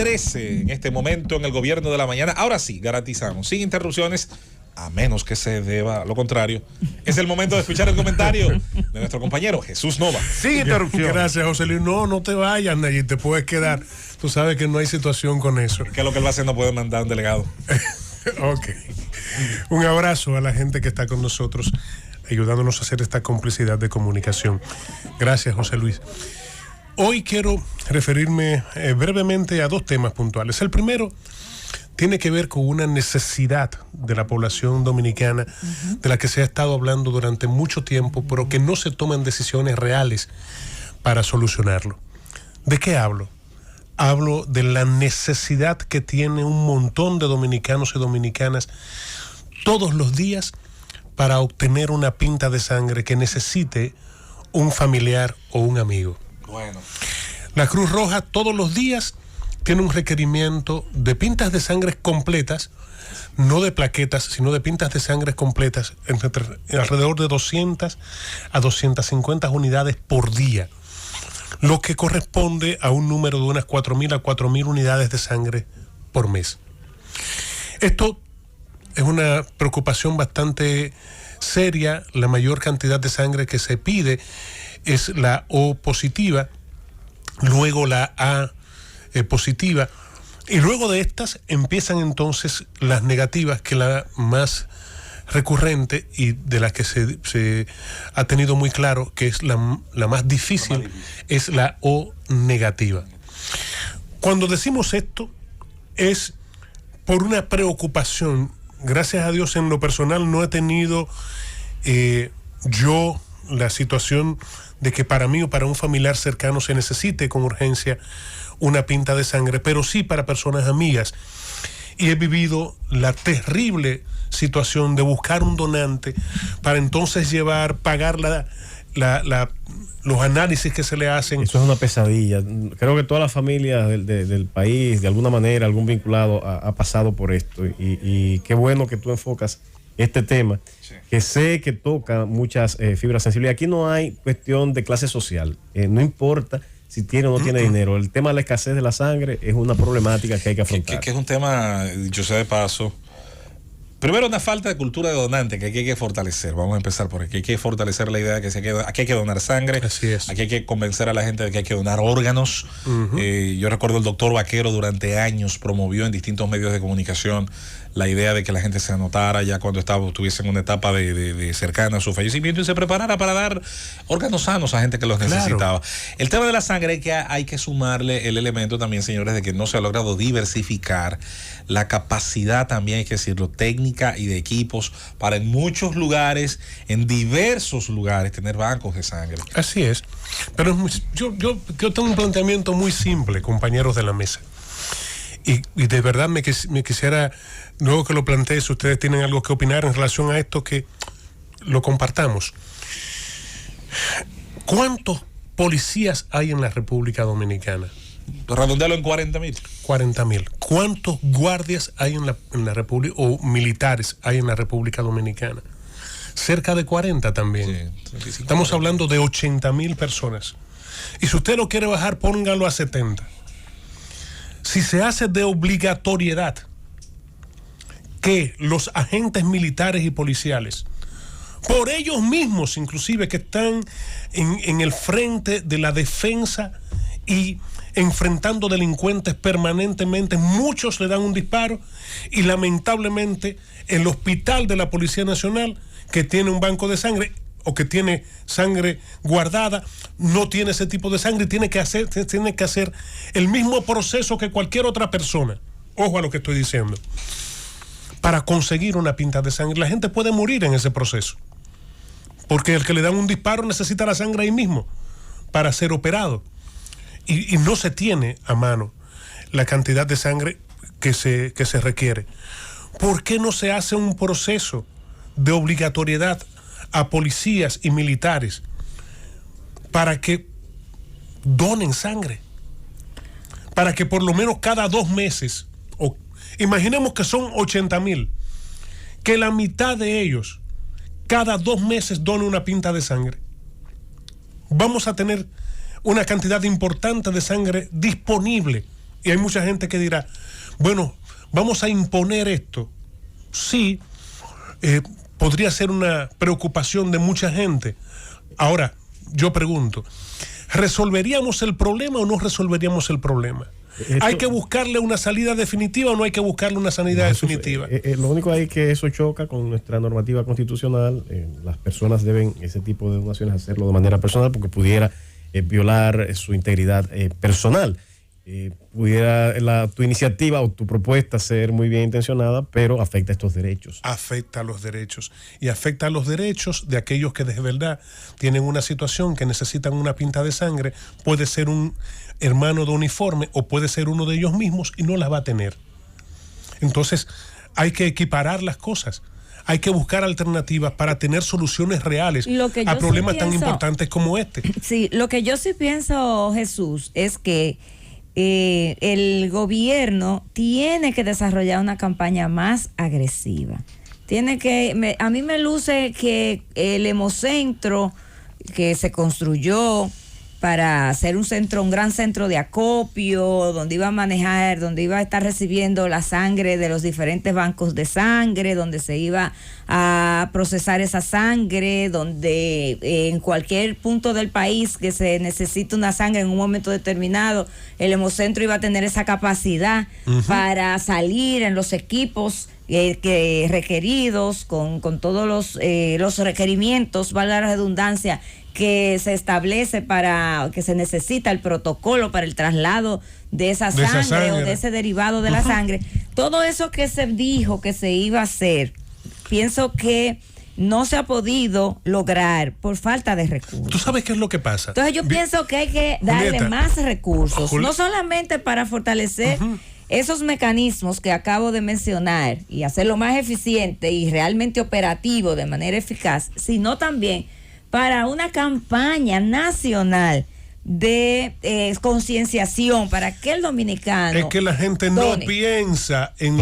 9:13 en este momento en el gobierno de la mañana. Ahora sí, garantizamos, sin interrupciones, a menos que se deba a lo contrario. Es el momento de escuchar el comentario de nuestro compañero Jesús Nova. Sin interrupción. Gracias, José Luis. No te vayas, Nayib, te puedes quedar. Tú sabes que no hay situación con eso. Que lo que él va a hacer no puede mandar un delegado. Ok. Un abrazo a la gente que está con nosotros, ayudándonos a hacer esta complicidad de comunicación. Gracias, José Luis. Hoy quiero referirme brevemente a dos temas puntuales. El primero tiene que ver con una necesidad de la población dominicana, de la que se ha estado hablando durante mucho tiempo, pero que no se toman decisiones reales para solucionarlo. ¿De qué hablo? Hablo de la necesidad que tiene un montón de dominicanos y dominicanas todos los días para obtener una pinta de sangre que necesite un familiar o un amigo. Bueno. La Cruz Roja todos los días tiene un requerimiento de pintas de sangre completas, no de plaquetas, sino de pintas de sangre completas, alrededor de 200 a 250 unidades por día, lo que corresponde a un número de unas 4.000 a 4.000 unidades de sangre por mes. Esto es una preocupación bastante seria. La mayor cantidad de sangre que se pide es la O positiva, luego la A positiva, y luego de estas empiezan entonces las negativas, que la más recurrente y de la que se ha tenido muy claro que es la más difícil, es la O negativa. Cuando decimos esto es por una preocupación. Gracias a Dios, en lo personal no he tenido yo la situación de que para mí o para un familiar cercano se necesite con urgencia una pinta de sangre, pero sí para personas amigas. Y he vivido la terrible situación de buscar un donante para entonces pagar los análisis que se le hacen. Eso es una pesadilla. Creo que todas las familias del país, de alguna manera, algún vinculado ha pasado por esto. Y qué bueno que tú enfocas este tema, sí, que sé que toca muchas fibras sensibles. Aquí no hay cuestión de clase social. No importa si tiene o no tiene dinero. El tema de la escasez de la sangre es una problemática que hay que afrontar. Que es un tema, yo sé de paso, primero una falta de cultura de donante que aquí hay que fortalecer. Vamos a empezar por aquí. Hay que fortalecer la idea de que aquí hay que donar sangre. Así es. Aquí hay que convencer a la gente de que hay que donar órganos. Yo recuerdo el doctor Vaquero durante años promovió en distintos medios de comunicación la idea de que la gente se anotara ya cuando estuviese en una etapa de cercana a su fallecimiento y se preparara para dar órganos sanos a gente que los necesitaba. Claro. El tema de la sangre hay que sumarle el elemento también, señores, de que no se ha logrado diversificar la capacidad, también hay que decirlo, técnica y de equipos para en muchos lugares, en diversos lugares, tener bancos de sangre. Así es. Pero yo tengo un planteamiento muy simple, compañeros de la mesa. Y de verdad me quisiera, luego que lo plantee, si ustedes tienen algo que opinar en relación a esto, que lo compartamos. ¿Cuántos policías hay en la República Dominicana? Redondealo en 40.000. 40.000. ¿Cuántos guardias hay en la República, o militares hay en la República Dominicana? Cerca de 40 también. Sí, estamos hablando de 80.000 personas. Y si usted lo quiere bajar, póngalo a 70. Si se hace de obligatoriedad que los agentes militares y policiales, por ellos mismos inclusive, que están en el frente de la defensa y enfrentando delincuentes permanentemente, muchos le dan un disparo, y lamentablemente el hospital de la Policía Nacional, que tiene un banco de sangre o que tiene sangre guardada, no tiene ese tipo de sangre y tiene que hacer el mismo proceso que cualquier otra persona. Ojo a lo que estoy diciendo. Para conseguir una pinta de sangre, la gente puede morir en ese proceso, porque el que le dan un disparo necesita la sangre ahí mismo para ser operado, y no se tiene a mano la cantidad de sangre que se requiere. ¿Por qué no se hace un proceso de obligatoriedad a policías y militares para que donen sangre? Para que por lo menos cada 2 meses, o imaginemos que son 80.000, que la mitad de ellos cada 2 meses done una pinta de sangre. Vamos a tener una cantidad importante de sangre disponible Y hay mucha gente que dirá, bueno, vamos a imponer esto. Sí, podría ser una preocupación de mucha gente. Ahora, yo pregunto, ¿resolveríamos el problema o no resolveríamos el problema? ¿Hay que buscarle una salida definitiva o no hay que buscarle una salida definitiva? Lo único ahí que eso choca con nuestra normativa constitucional. Las personas deben ese tipo de donaciones hacerlo de manera personal porque pudiera violar su integridad personal. Pudiera tu iniciativa o tu propuesta ser muy bien intencionada, pero afecta estos derechos. Afecta a los derechos. Y afecta a los derechos de aquellos que de verdad tienen una situación que necesitan una pinta de sangre. Puede ser un hermano de uniforme o puede ser uno de ellos mismos y no la va a tener. Entonces hay que equiparar las cosas. Hay que buscar alternativas para tener soluciones reales a problemas tan importantes como este. Sí, lo que yo sí pienso, Jesús, es que el gobierno tiene que desarrollar una campaña más agresiva. A mí me luce que el Hemocentro que se construyó para ser un gran centro de acopio, donde iba a estar recibiendo la sangre de los diferentes bancos de sangre, donde se iba a procesar esa sangre, donde en cualquier punto del país que se necesite una sangre en un momento determinado, el Hemocentro iba a tener esa capacidad para salir en los equipos que requeridos, con todos los requerimientos, valga la redundancia, que se establece para que se necesita el protocolo para el traslado de esa sangre o de ese derivado de la sangre. Todo eso que se dijo que se iba a hacer, pienso que no se ha podido lograr por falta de recursos. ¿Tú sabes qué es lo que pasa? Entonces yo pienso que hay que darle más recursos, no solamente para fortalecer esos mecanismos que acabo de mencionar y hacerlo más eficiente y realmente operativo de manera eficaz, sino también para una campaña nacional de concienciación para que el dominicano... Es que la gente no piensa en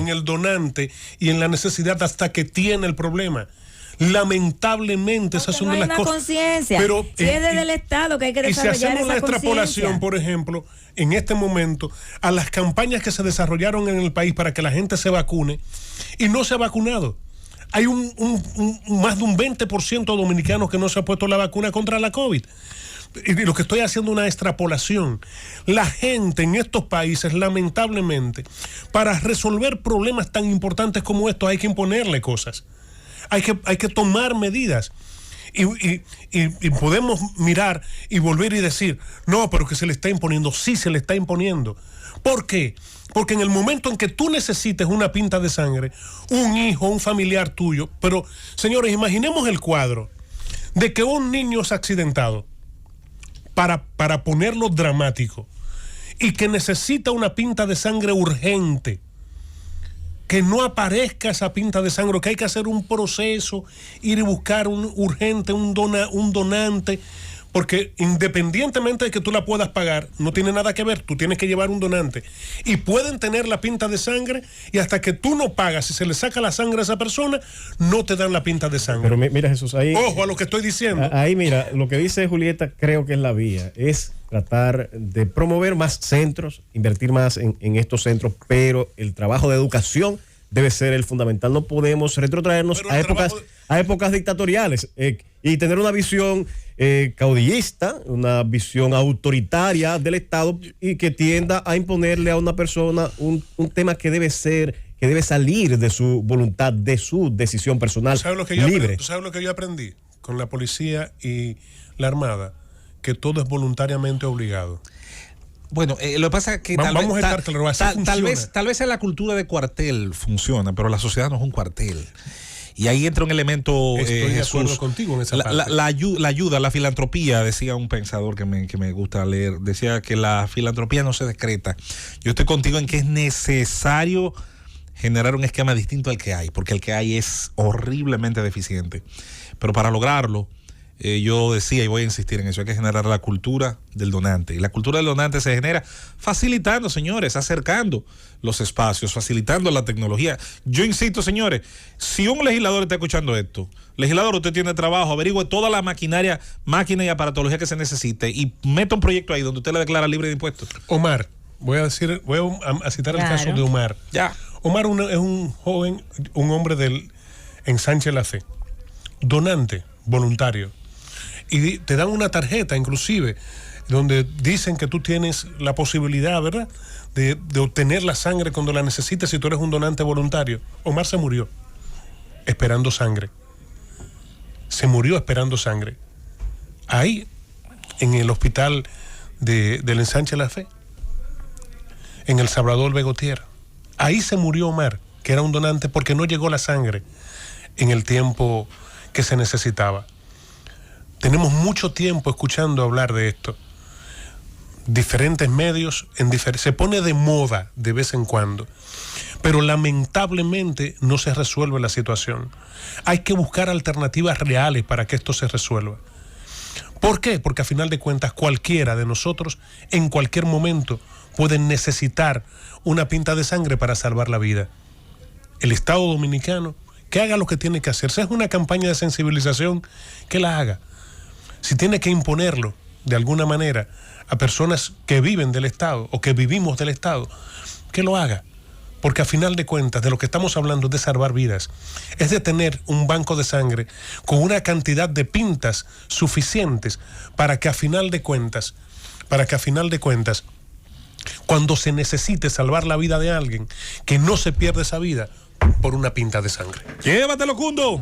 el donante y en la necesidad hasta que tiene el problema. Lamentablemente esas son de las cosas. Conciencia. Pero si es desde el Estado que hay que desarrollar esa conciencia. Y si hacemos la extrapolación, por ejemplo, en este momento, a las campañas que se desarrollaron en el país para que la gente se vacune y no se ha vacunado. Hay más de un 20% de dominicanos que no se ha puesto la vacuna contra la COVID. Y lo que estoy haciendo es una extrapolación. La gente en estos países, lamentablemente, para resolver problemas tan importantes como estos, hay que imponerle cosas. Hay que tomar medidas. Y podemos mirar y volver y decir, no, pero que se le está imponiendo. Sí, se le está imponiendo. ¿Por qué? Porque en el momento en que tú necesites una pinta de sangre, un hijo, un familiar tuyo, pero señores, imaginemos el cuadro de que un niño es accidentado, para ponerlo dramático, y que necesita una pinta de sangre urgente, que no aparezca esa pinta de sangre, que hay que hacer un proceso, ir y buscar un donante, porque independientemente de que tú la puedas pagar, no tiene nada que ver, tú tienes que llevar un donante. Y pueden tener la pinta de sangre y hasta que tú no pagas, si se le saca la sangre a esa persona, no te dan la pinta de sangre. Pero mira, Jesús, ahí... Ojo a lo que estoy diciendo. Ahí mira, lo que dice Julieta creo que es la vía, es tratar de promover más centros, invertir más en estos centros, pero el trabajo de educación debe ser el fundamental. No podemos retrotraernos a épocas dictatoriales y tener una visión caudillista, una visión autoritaria del Estado y que tienda a imponerle a una persona un tema que debe salir de su voluntad, de su decisión personal libre. ¿Tú sabes lo que yo aprendí con la policía y la armada? Que todo es voluntariamente obligado. Bueno, lo que pasa es que tal vez en la cultura de cuartel funciona, pero la sociedad no es un cuartel. Y ahí entra un elemento, estoy de acuerdo contigo en esa parte. La ayuda, la filantropía, decía un pensador que me gusta leer, decía que la filantropía no se decreta. Yo estoy contigo en que es necesario generar un esquema distinto al que hay, porque el que hay es horriblemente deficiente. Pero para lograrlo, yo decía, y voy a insistir en eso, hay que generar la cultura del donante. Y la cultura del donante se genera facilitando, señores, acercando los espacios, facilitando la tecnología. Yo insisto, señores, si un legislador está escuchando esto, legislador, usted tiene trabajo, averigüe toda la máquina y aparatología que se necesite y meta un proyecto ahí donde usted le declara libre de impuestos. Omar, Voy a citar el caso de Omar. Ya. Omar es un joven, un hombre del Ensanche La Fe, donante voluntario. Y te dan una tarjeta, inclusive, donde dicen que tú tienes la posibilidad, ¿verdad?, de obtener la sangre cuando la necesites si tú eres un donante voluntario. Omar se murió esperando sangre. Se murió esperando sangre. Ahí, en el hospital del Ensanche La Fe, en el Salvador Begotier. Ahí se murió Omar, que era un donante, porque no llegó la sangre en el tiempo que se necesitaba. Tenemos mucho tiempo escuchando hablar de esto. Diferentes medios, se pone de moda de vez en cuando, pero lamentablemente no se resuelve la situación. Hay que buscar alternativas reales para que esto se resuelva. ¿Por qué? Porque a final de cuentas cualquiera de nosotros en cualquier momento puede necesitar una pinta de sangre para salvar la vida. El Estado Dominicano, que haga lo que tiene que hacer. Si es una campaña de sensibilización, que la haga. Si tiene que imponerlo de alguna manera a personas que viven del Estado o que vivimos del Estado, que lo haga. Porque a final de cuentas, de lo que estamos hablando es de salvar vidas. Es de tener un banco de sangre con una cantidad de pintas suficientes para que a final de cuentas, cuando se necesite salvar la vida de alguien, que no se pierda esa vida por una pinta de sangre. Llévatelo, Cundo.